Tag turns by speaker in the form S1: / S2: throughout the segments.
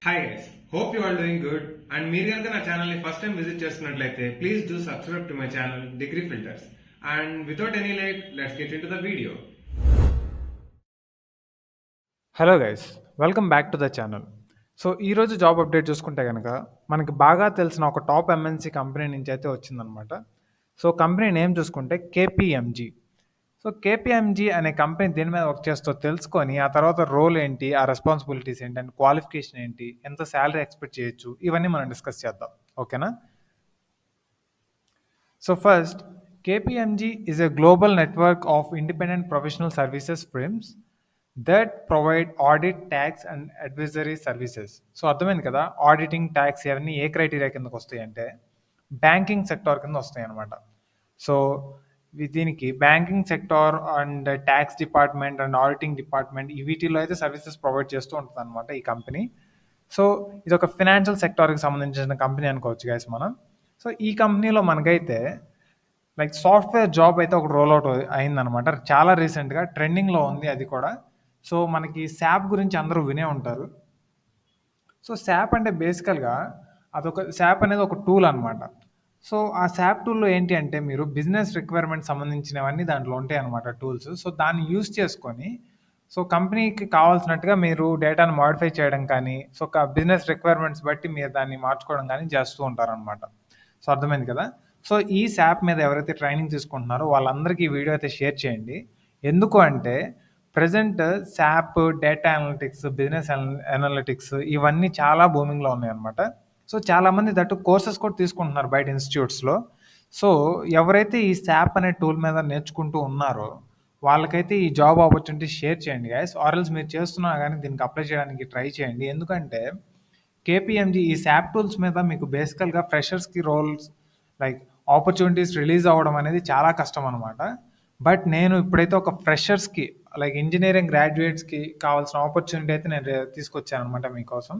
S1: Hi guys, hope you are doing good. And మీరు కనుక నా ఛానల్ని ఫస్ట్ టైం విజిట్ చేస్తున్నట్లయితే please do subscribe to my channel degree filters. And without any late, let's get into the video.
S2: Hello guys, welcome back to the channel. So ఈరోజు job update చూసుకుంటే కనుక మనకి బాగా తెలిసిన ఒక top MNC company నుంచి అయితే వచ్చిందనమాట. సో కంపెనీ నేమ్ చూసుకుంటే కేపీఎంజీ. సో కేపీఎంజీ అనే కంపెనీ దేని మీద వర్క్ చేస్తో తెలుసుకొని ఆ తర్వాత రోల్ ఏంటి, ఆ రెస్పాన్సిబిలిటీస్ ఏంటి, అండ్ క్వాలిఫికేషన్ ఏంటి, ఎంత శాలరీ ఎక్స్పెక్ట్ చేయొచ్చు, ఇవన్నీ మనం డిస్కస్ చేద్దాం. ఓకేనా? So first, KPMG is a global network of independent professional services firms that provide audit, tax and advisory services. So అర్థమైంది కదా, ఆడిటింగ్, ట్యాక్స్ ఇవన్నీ ఏ క్రైటీరియా కిందకు వస్తాయి అంటే బ్యాంకింగ్ సెక్టార్ కింద వస్తాయి అనమాట. సో దీనికి banking sector and tax department and auditing department వీటిలో అయితే సర్వీసెస్ ప్రొవైడ్ చేస్తూ ఉంటుంది అనమాట ఈ కంపెనీ. సో ఇది ఒక ఫినాన్షియల్ సెక్టార్కి సంబంధించిన కంపెనీ అనుకోవచ్చు గైస్ మనం. సో ఈ కంపెనీలో మనకైతే లైక్ సాఫ్ట్వేర్ జాబ్ అయితే ఒక రోల్ అవుట్ అయిందనమాట, చాలా రీసెంట్గా ట్రెండింగ్లో ఉంది అది కూడా. సో మనకి శాప్ గురించి అందరూ వినే ఉంటారు. సో శాప్ అంటే బేసికల్గా శాప్ అనేది ఒక టూల్ అనమాట. సో ఆ శాప్ టూల్లో ఏంటి అంటే మీరు బిజినెస్ రిక్వైర్మెంట్ సంబంధించినవన్నీ దాంట్లో ఉంటాయి అనమాట టూల్స్. సో దాన్ని యూస్ చేసుకొని సో కంపెనీకి కావాల్సినట్టుగా మీరు డేటాను మాడిఫై చేయడం కానీ, సో బిజినెస్ రిక్వైర్మెంట్స్ బట్టి మీరు దాన్ని మార్చుకోవడం కానీ చేస్తూ ఉంటారనమాట. సో అర్థమైంది కదా. సో ఈ శాప్ మీద ఎవరైతే ట్రైనింగ్ తీసుకుంటున్నారో వాళ్ళందరికీ ఈ వీడియో అయితే షేర్ చేయండి. ఎందుకు అంటే present SAP, data analytics, business analytics ఇవన్నీ చాలా బూమింగ్లో ఉన్నాయి అనమాట. సో చాలామంది దట్టు కోర్సెస్ కూడా తీసుకుంటున్నారు బయట ఇన్స్టిట్యూట్స్లో. సో ఎవరైతే ఈ శాప్ అనే టూల్ మీద నేర్చుకుంటూ ఉన్నారో వాళ్ళకైతే ఈ జాబ్ ఆపర్చునిటీ షేర్ చేయండి గైస్. ఆర్ఎల్స్ మీరు చేస్తున్నా కానీ దీనికి అప్లై చేయడానికి ట్రై చేయండి. ఎందుకంటే కేపీఎంజీ ఈ శాప్ టూల్స్ మీద మీకు బేసికల్గా ఫ్రెషర్స్కి రోల్స్ లైక్ ఆపర్చునిటీస్ రిలీజ్ అవ్వడం అనేది చాలా కష్టం అనమాట. బట్ నేను ఇప్పుడైతే ఒక ఫ్రెషర్స్కి లైక్ ఇంజనీరింగ్ గ్రాడ్యుయేట్స్కి కావాల్సిన ఆపర్చునిటీ అయితే నేను తీసుకొచ్చాను అనమాట మీకోసం.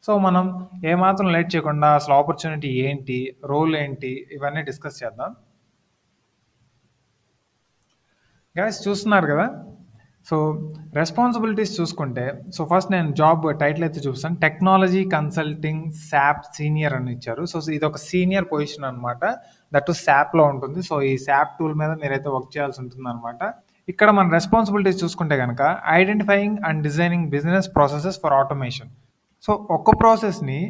S2: సో మనం ఏమాత్రం లేట్ చేయకుండా అసలు ఆపర్చునిటీ ఏంటి, రోల్ ఏంటి, ఇవన్నీ డిస్కస్ చేద్దాం. గైస్ చూస్తున్నారు కదా. సో రెస్పాన్సిబిలిటీస్ చూసుకుంటే సో ఫస్ట్ నేను జాబ్ టైటిల్ అయితే చూపిస్తాను. టెక్నాలజీ కన్సల్టింగ్ శాప్ సీనియర్ అని ఇచ్చారు. సో ఇది ఒక సీనియర్ పొజిషన్ అనమాట, దట్ శాప్లో ఉంటుంది. సో ఈ శాప్ టూల్ మీద మీరైతే వర్క్ చేయాల్సి ఉంటుంది అనమాట. ఇక్కడ మన రెస్పాన్సిబిలిటీస్ చూసుకుంటే కనుక identifying and designing business processes for automation. So ఒక్క ప్రాసెస్ని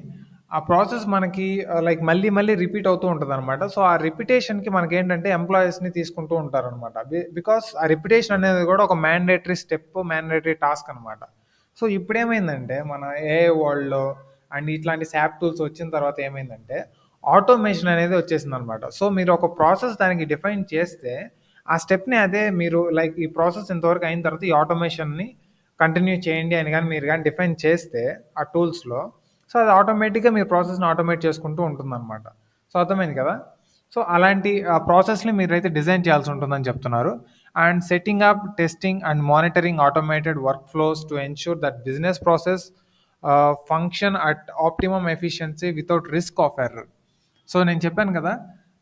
S2: ఆ ప్రాసెస్ మనకి లైక్ మళ్ళీ మళ్ళీ రిపీట్ అవుతూ ఉంటుంది అనమాట. సో ఆ రిపిటేషన్కి మనకి ఏంటంటే ఎంప్లాయీస్ని తీసుకుంటూ ఉంటారనమాట. బికాస్ ఆ రిపిటేషన్ అనేది కూడా ఒక మ్యాండేటరీ స్టెప్, మ్యాండేటరీ టాస్క్ అనమాట. సో ఇప్పుడు ఏమైందంటే మన ఏఐ వరల్డ్లో అండ్ ఇట్లాంటి శాప్ టూల్స్ వచ్చిన తర్వాత ఏమైందంటే ఆటోమేషన్ అనేది వచ్చేసింది అనమాట. సో మీరు ఒక ప్రాసెస్ దానికి డిఫైన్ చేస్తే ఆ స్టెప్ని అదే మీరు లైక్ ఈ ప్రాసెస్ ఇంతవరకు అయిన తర్వాత ఈ ఆటోమేషన్ని కంటిన్యూ చేయండి అని కానీ మీరు కానీ డిఫైన్ చేస్తే ఆ టూల్స్లో, సో అది ఆటోమేటిక్గా మీ ప్రాసెస్ని ఆటోమేట్ చేసుకుంటూ ఉంటుందన్నమాట. సో అర్థమైంది కదా. సో అలాంటి ప్రాసెస్ని మీరైతే డిజైన్ చేయాల్సి ఉంటుందని చెప్తున్నారు. And setting up, testing and monitoring automated work flows to ensure that business process function at optimum efficiency without risk of error. So నేను చెప్పాను కదా,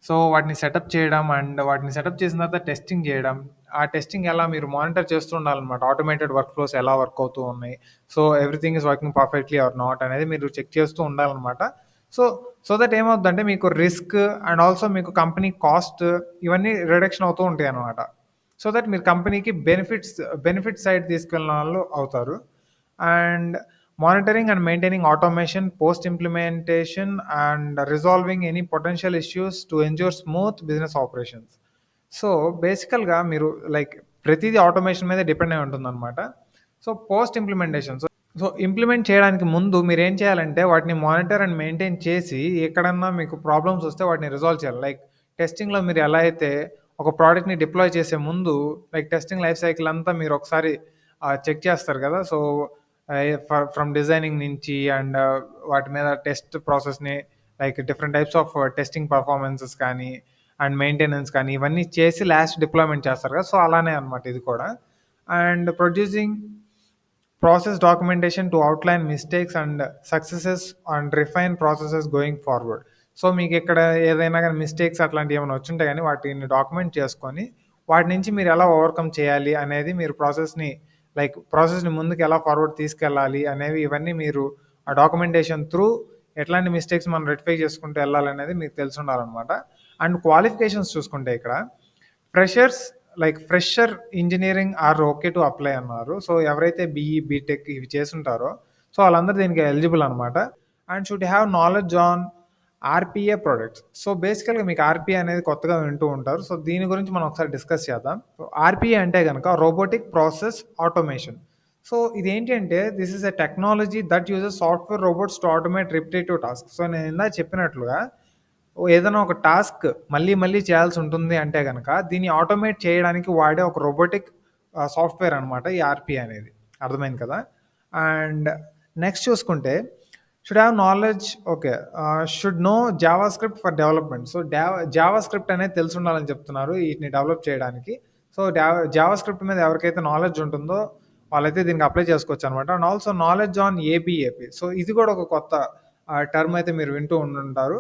S2: సో వాటిని సెటప్ చేయడం అండ్ వాటిని సెటప్ చేసిన తర్వాత టెస్టింగ్ చేయడం, ఆ టెస్టింగ్ ఎలా మీరు మానిటర్ చేస్తూ ఉండాలన్నమాట. ఆటోమేటెడ్ వర్క్ ఫ్లోస్ ఎలా వర్క్ అవుతూ ఉన్నాయి, so everything is working perfectly or not అనేది మీరు చెక్ చేస్తూ ఉండాలన్నమాట. సో దట్ ఏమవుతుందంటే మీకు రిస్క్ అండ్ ఆల్సో మీకు కంపెనీ కాస్ట్ ఇవన్నీ రిడక్షన్ అవుతూ ఉంటాయి అన్నమాట. సో దట్ మీరు కంపెనీకి బెనిఫిట్ సైడ్ తీసుకెళ్ళిన వాళ్ళు అవుతారు. And monitoring and maintaining automation post implementation and resolving any potential issues to ensure smooth business operations. So బేసికల్గా మీరు లైక్ ప్రతిదీ ఆటోమేషన్ మీద డిపెండ్ అయి ఉంటుంది అనమాట. So post implementation, so implement చేయడానికి ముందు మీరు ఏం చేయాలంటే వాటిని మానిటర్ అండ్ మెయింటైన్ చేసి ఎక్కడన్నా మీకు ప్రాబ్లమ్స్ వస్తే వాటిని రిజాల్వ్ చేయాలి. లైక్ టెస్టింగ్లో మీరు ఎలా అయితే ఒక ప్రోడక్ట్ని డిప్లాయ్ చేసే ముందు లైక్ టెస్టింగ్ లైఫ్ సైకిల్ అంతా మీరు ఒకసారి చెక్ చేస్తారు కదా. సో ఫ్రమ్ డిజైనింగ్ నుంచి అండ్ వాటి మీద టెస్ట్ ప్రాసెస్ని like different types of testing performances కానీ అండ్ మెయింటెనెన్స్ కానీ ఇవన్నీ చేసి లాస్ట్ డిప్లాయ్మెంట్ చేస్తారు కదా. సో అలానే అనమాట ఇది కూడా. And producing process documentation to outline mistakes and successes and refine processes going forward. So మీకు ఇక్కడ ఏదైనా కానీ మిస్టేక్స్ అట్లాంటివి ఏమైనా వచ్చుంటే కానీ వాటిని డాక్యుమెంట్ చేసుకొని వాటి నుంచి మీరు ఎలా ఓవర్కమ్ చేయాలి అనేది మీరు ప్రాసెస్ని ముందుకు ఎలా ఫార్వర్డ్ తీసుకెళ్ళాలి అనేవి ఇవన్నీ మీరు ఆ డాక్యుమెంటేషన్ త్రూ ఎట్లాంటి మిస్టేక్స్ మనం రెక్టిఫై చేసుకుంటూ వెళ్ళాలనేది మీకు తెలిసి ఉండాలన్నమాట. అండ్ క్వాలిఫికేషన్స్ చూసుకుంటే ఇక్కడ freshers like fresher engineering or okay to apply అన్నారు. సో ఎవరైతే బీఈ బీటెక్ ఇవి చేస్తుంటారో సో వాళ్ళందరూ దీనికి ఎలిజిబుల్ అనమాట. And should have knowledge on RPA products. So బేసికల్గా మీకు ఆర్పిఏ అనేది కొత్తగా వింటూ ఉంటారు. సో దీని గురించి మనం ఒకసారి డిస్కస్ చేద్దాం. ఆర్పిఏ అంటే కనుక రోబోటిక్ ప్రాసెస్ ఆటోమేషన్. సో ఇదేంటి అంటే this is a technology that uses software robots to automate repetitive task. So నేను ఇందాక చెప్పినట్లుగా ఏదైనా ఒక టాస్క్ మళ్ళీ మళ్ళీ చేయాల్సి ఉంటుంది అంటే కనుక దీన్ని ఆటోమేట్ చేయడానికి వాడే ఒక రోబోటిక్ సాఫ్ట్వేర్ అనమాట ఈ ఆర్పిఏ అనేది. అర్థమైంది కదా. అండ్ నెక్స్ట్ చూసుకుంటే should have knowledge okay should know Java script for development. So Java script అనేది తెలిసి ఉండాలని చెప్తున్నారు వీటిని డెవలప్ చేయడానికి. సో జావా స్క్రిప్ట్ మీద ఎవరికైతే నాలెడ్జ్ ఉంటుందో వాళ్ళైతే దీనికి అప్లై చేసుకోవచ్చు అనమాట. And also knowledge on ABAP. So ఇది కూడా ఒక కొత్త టర్మ్ అయితే మీరు వింటూ ఉంటుంటారు.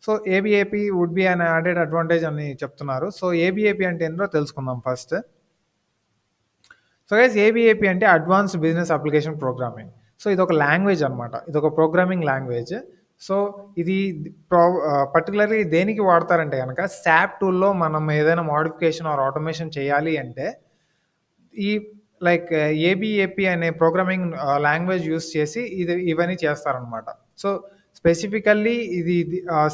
S2: So ABAP would be an added advantage అని చెప్తున్నారు. సో ఏబిఏపి అంటే ఏంటో తెలుసుకుందాం ఫస్ట్. సో గైస్ ఏబిఏపి అంటే advanced business application programming. So ఇది ఒక లాంగ్వేజ్ అనమాట, ఇది ఒక ప్రోగ్రామింగ్ లాంగ్వేజ్. సో ఇది పర్టికులర్లీ దేనికి వాడతారంటే కనుక శాప్ టూల్లో మనం ఏదైనా మోడిఫికేషన్ ఆర్ ఆటోమేషన్ చేయాలి అంటే ఈ లైక్ ఏబిఏపి అనే ప్రోగ్రామింగ్ లాంగ్వేజ్ యూస్ చేసి ఇవన్నీ చేస్తారనమాట. సో స్పెసిఫికల్లీ ఇది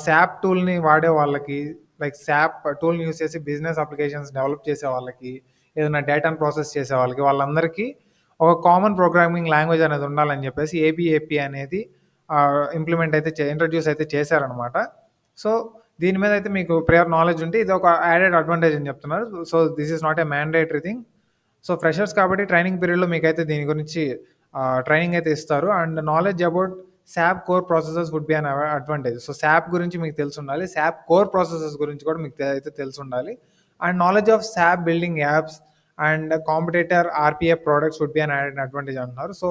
S2: శాప్ టూల్ని వాడే వాళ్ళకి లైక్ శాప్ టూల్ని యూస్ చేసి బిజినెస్ అప్లికేషన్స్ డెవలప్ చేసే వాళ్ళకి ఏదైనా డేటాను ప్రాసెస్ చేసే వాళ్ళకి వాళ్ళందరికీ ఒక కామన్ ప్రోగ్రామింగ్ లాంగ్వేజ్ అనేది ఉండాలని చెప్పేసి ఏబిఏపి అనేది ఇంప్లిమెంట్ అయితే ఇంట్రడ్యూస్ అయితే చేశారనమాట. సో దీని మీద అయితే మీకు ప్రియర్ నాలెడ్జ్ ఉంటే ఇది ఒక యాడెడ్ అడ్వాంటేజ్ అని చెప్తున్నారు. So this is not a mandatory thing. So freshers కాబట్టి ట్రైనింగ్ పీరియడ్లో మీకైతే దీని గురించి ట్రైనింగ్ అయితే ఇస్తారు. And knowledge about SAP core processes would be an advantage. So SAP గురించి మీకు తెలిసి ఉండాలి, శాప్ కోర్ ప్రాసెసెస్ గురించి కూడా మీకు అయితే తెలిసి ఉండాలి. And knowledge of SAP building apps and competitor RPA products would be an advantage అంటున్నారు. సో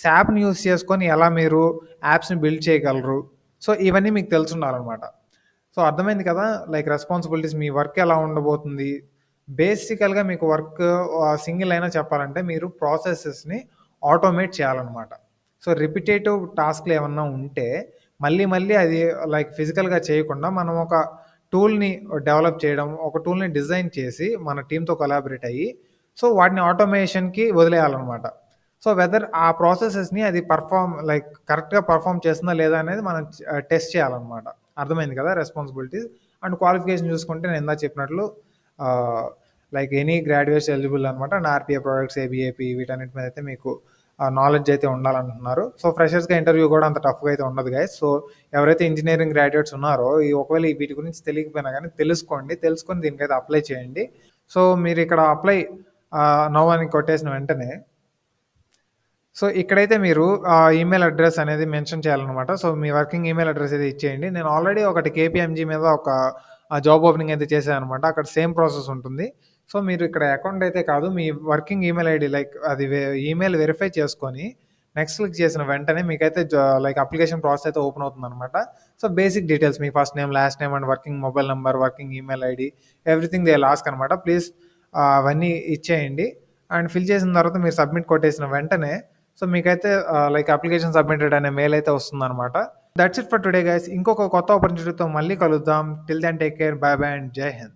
S2: శాప్ని యూస్ చేసుకొని ఎలా మీరు యాప్స్ని బిల్డ్ చేయగలరు, సో ఇవన్నీ మీకు తెలిసి ఉండాలన్నమాట. సో అర్థమైంది కదా, లైక్ రెస్పాన్సిబిలిటీస్, మీ వర్క్ ఎలా ఉండబోతుంది. బేసికల్గా మీకు వర్క్ సింగిల్ అయినా చెప్పాలంటే మీరు ప్రాసెసెస్ని ఆటోమేట్ చేయాలన్నమాట. సో రిపిటేటివ్ టాస్క్లు ఏమన్నా ఉంటే మళ్ళీ మళ్ళీ అది లైక్ ఫిజికల్గా చేయకుండా మనం ఒక టూల్ని డెవలప్ చేయడం, ఒక టూల్ని డిజైన్ చేసి మన టీంతో కొలాబరేట్ అయ్యి సో వాటిని ఆటోమేషన్కి వదిలేయాలన్నమాట. సో వెదర్ ఆ ప్రాసెసెస్ని అది లైక్ కరెక్ట్గా పర్ఫామ్ చేస్తుందా లేదా అనేది మనం టెస్ట్ చేయాలన్నమాట. అర్థమైంది కదా రెస్పాన్సిబిలిటీస్. అండ్ క్వాలిఫికేషన్ చూసుకుంటే నేను ఇందాక చెప్పినట్లు లైక్ ఎనీ గ్రాడ్యుయేట్స్ ఎలిజిబుల్ అనమాట. అండ్ ఆర్పిఏ ప్రోడక్ట్స్ ఏబిఏపి వీటన్నిటి మీద అయితే మీకు నాలెడ్జ్ అయితే ఉండాలంటున్నారు. సో ఫ్రెషర్స్గా ఇంటర్వ్యూ కూడా అంత టఫ్గా అయితే ఉండదు గైస్. సో ఎవరైతే ఇంజనీరింగ్ గ్రాడ్యుయేట్స్ ఉన్నారో ఒకవేళ వీటి గురించి తెలియకపోయినా కానీ తెలుసుకొని దీనికైతే అప్లై చేయండి. సో మీరు ఇక్కడ అప్లై నౌ అని కొట్టేసిన వెంటనే సో ఇక్కడైతే మీరు ఈమెయిల్ అడ్రస్ అనేది మెన్షన్ చేయాలన్నమాట. సో మీ వర్కింగ్ ఈమెయిల్ అడ్రస్ అయితే ఇచ్చేయండి. నేను ఆల్రెడీ ఒకటి కేపీఎంజీ మీద ఒక జాబ్ ఓపెనింగ్ అయితే చేశాను అనమాట. అక్కడ సేమ్ ప్రాసెస్ ఉంటుంది. సో మీరు ఇక్కడ అకౌంట్ అయితే కాదు, మీ వర్కింగ్ ఈమెయిల్ ఐడి లైక్ అది ఈమెయిల్ వెరిఫై చేసుకొని నెక్స్ట్ క్లిక్ చేసిన వెంటనే మీకైతే లైక్ అప్లికేషన్ ప్రాసెస్ అయితే ఓపెన్ అవుతుంది అనమాట. So basic details, me first name, last name and working mobile number, working email ID, everything they last అనమాట. ప్లీజ్ అవన్నీ ఇచ్చేయండి. అండ్ ఫిల్ చేసిన తర్వాత మీరు సబ్మిట్ కొట్టేసిన వెంటనే సో మీకైతే లైక్ అప్లికేషన్ సబ్మిటెడ్ అనే మెయిల్ అయితే వస్తుంది అనమాట. That's it for today guys. ఇంకొక కొత్త ఆపర్చునిటీతో మళ్ళీ కలుద్దాం. Till then take care, bye bye and Jai Hind.